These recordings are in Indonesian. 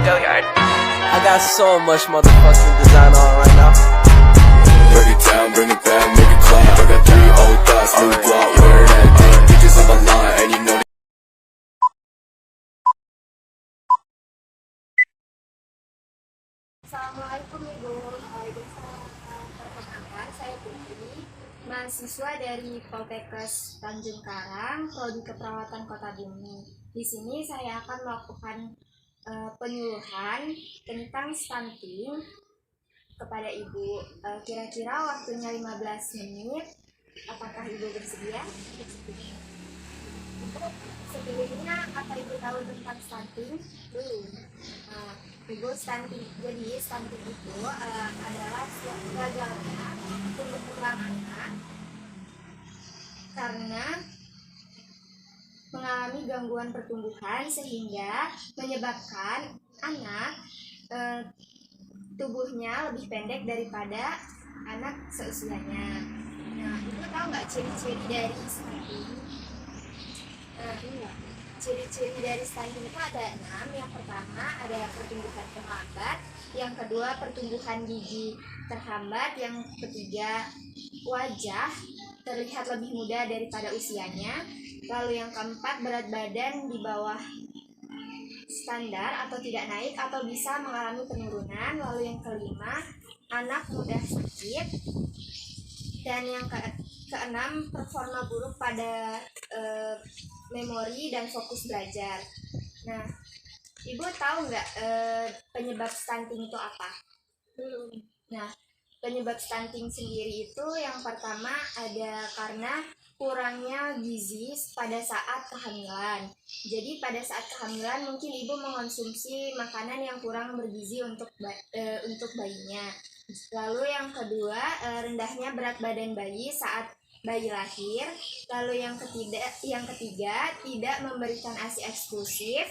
I got so much motherfucking design on right now. Break it down, bring it back, make it clap. I got 3 old thoughts, new block, wear that thing. Bitches on my line, and you know. Assalamualaikum Ibu. Perkenalkan, saya Putri, mahasiswa dari Poltekkes Tanjung Karang, Prodi Keperawatan Kota Bumi. Di sini saya akan melakukan penyuluhan tentang stunting kepada Ibu. Kira-kira waktunya 15 menit. Apakah Ibu bersedia? Sebelumnya, apa Ibu tahu tentang stunting? Belum. Ibu, stunting. Jadi stunting itu adalah gagalnya tumbuh kembang anak karena mengalami gangguan pertumbuhan sehingga menyebabkan anak tubuhnya lebih pendek daripada anak seusianya. Nah, Ibu tahu nggak ciri-ciri dari stunting? Ciri-ciri dari stunting itu ada 6. Yang pertama ada pertumbuhan terhambat, yang kedua pertumbuhan gigi terhambat, yang ketiga wajah terlihat lebih muda daripada usianya, lalu yang keempat berat badan di bawah standar atau tidak naik atau bisa mengalami penurunan, lalu yang kelima anak mudah sakit, dan yang keenam performa buruk pada memori dan fokus belajar. Nah, Ibu tahu nggak penyebab stunting itu apa? Belum. Nah, penyebab stunting sendiri itu yang pertama ada karena kurangnya gizi pada saat kehamilan. Jadi pada saat kehamilan mungkin Ibu mengonsumsi makanan yang kurang bergizi untuk bayinya. Lalu yang kedua rendahnya berat badan bayi saat bayi lahir. Lalu yang ketiga tidak memberikan ASI eksklusif.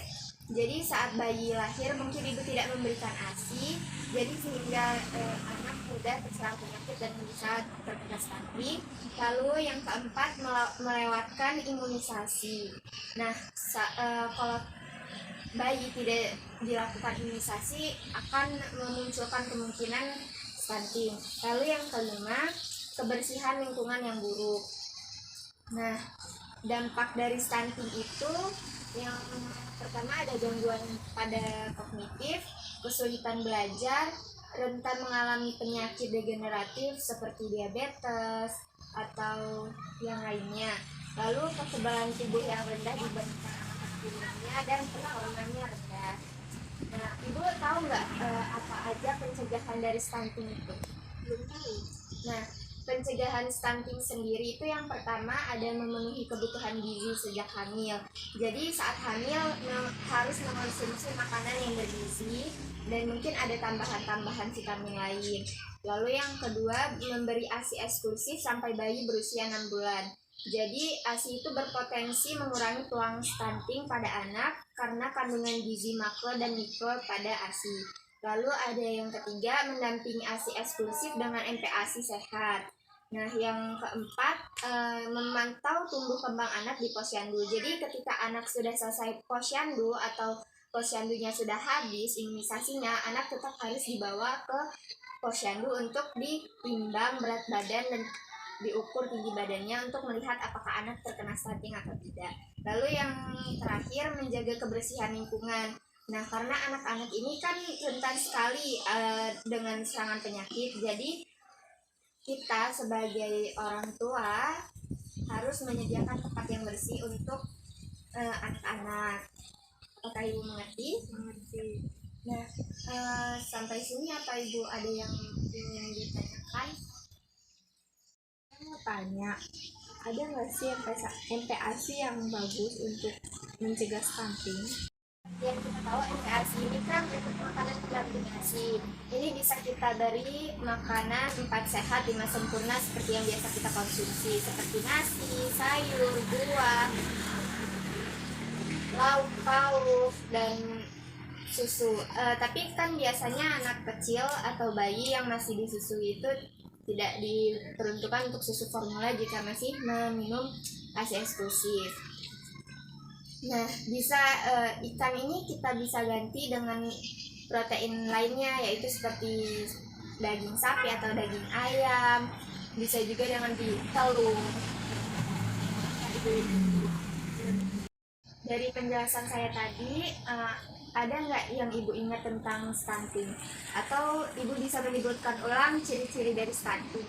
Jadi saat bayi lahir mungkin Ibu tidak memberikan ASI, jadi sehingga anak mudah terserang penyakit dan bisa terkena stunting. Lalu yang keempat melewatkan imunisasi. Nah, kalau bayi tidak dilakukan imunisasi akan memunculkan kemungkinan stunting. Lalu yang kelima kebersihan lingkungan yang buruk. Nah, dampak dari stunting itu yang pertama ada gangguan pada kognitif, kesulitan belajar, rentan mengalami penyakit degeneratif seperti diabetes atau yang lainnya. Lalu kekebalan tubuh yang rendah dibandingkan anak sebelumnya dan performanya rendah. Nah, Ibu tahu nggak apa aja pencegahan dari stunting itu? Belum tahu. Nah, pencegahan stunting sendiri itu yang pertama ada memenuhi kebutuhan gizi sejak hamil. Jadi saat hamil harus mengonsumsi makanan yang bergizi dan mungkin ada tambahan-tambahan vitamin lain. Lalu yang kedua memberi ASI eksklusif sampai bayi berusia 6 bulan. Jadi ASI itu berpotensi mengurangi peluang stunting pada anak karena kandungan gizi makro dan mikro pada ASI. Lalu ada yang ketiga mendampingi ASI eksklusif dengan MPASI sehat. Nah, yang keempat memantau tumbuh kembang anak di posyandu. Jadi ketika anak sudah selesai posyandu atau posyandunya sudah habis imunisasinya, anak tetap harus dibawa ke posyandu untuk ditimbang berat badan dan diukur tinggi badannya untuk melihat apakah anak terkena stunting atau tidak. Lalu yang terakhir menjaga kebersihan lingkungan. Nah, karena anak-anak ini kan rentan sekali dengan serangan penyakit, jadi kita sebagai orang tua harus menyediakan tempat yang bersih untuk anak-anak. Apakah Ibu mengerti? Mengerti. Nah, sampai sini apa Ibu ada yang ingin ditanyakan? Saya mau tanya, ada nggak sih MPASI yang bagus untuk mencegah stunting? Yang kita tahu MPASI ini kan makanan terampilasi. Ini bisa kita dari makanan 4 sehat 5 sempurna seperti yang biasa kita konsumsi, seperti nasi, sayur, buah, lauk pauk, dan susu. Tapi kan biasanya anak kecil atau bayi yang masih disusui itu tidak diperuntukkan untuk susu formula jika masih meminum ASI eksklusif. Nah, bisa ikan ini kita bisa ganti dengan protein lainnya, yaitu seperti daging sapi atau daging ayam. Bisa juga dengan telur. Dari penjelasan saya tadi, ada nggak yang ibu ingat tentang stunting? Atau ibu bisa menyebutkan ulang ciri-ciri dari stunting?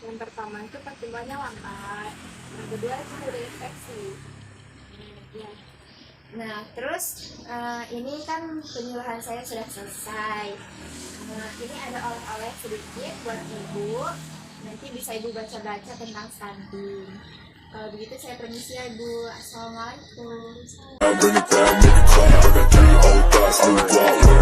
Yang pertama itu pertumbuhannya lambat, yang kedua itu mudah infeksi. Ya. Nah, terus ini kan penyuluhan saya sudah selesai. Ini ada oleh-oleh sedikit buat ibu. Nanti bisa ibu baca-baca tentang stunting. Kalau begitu saya permisi ya ibu. Assalamualaikum. Bring it down, make it clap. I got 3 old thoughts, new block.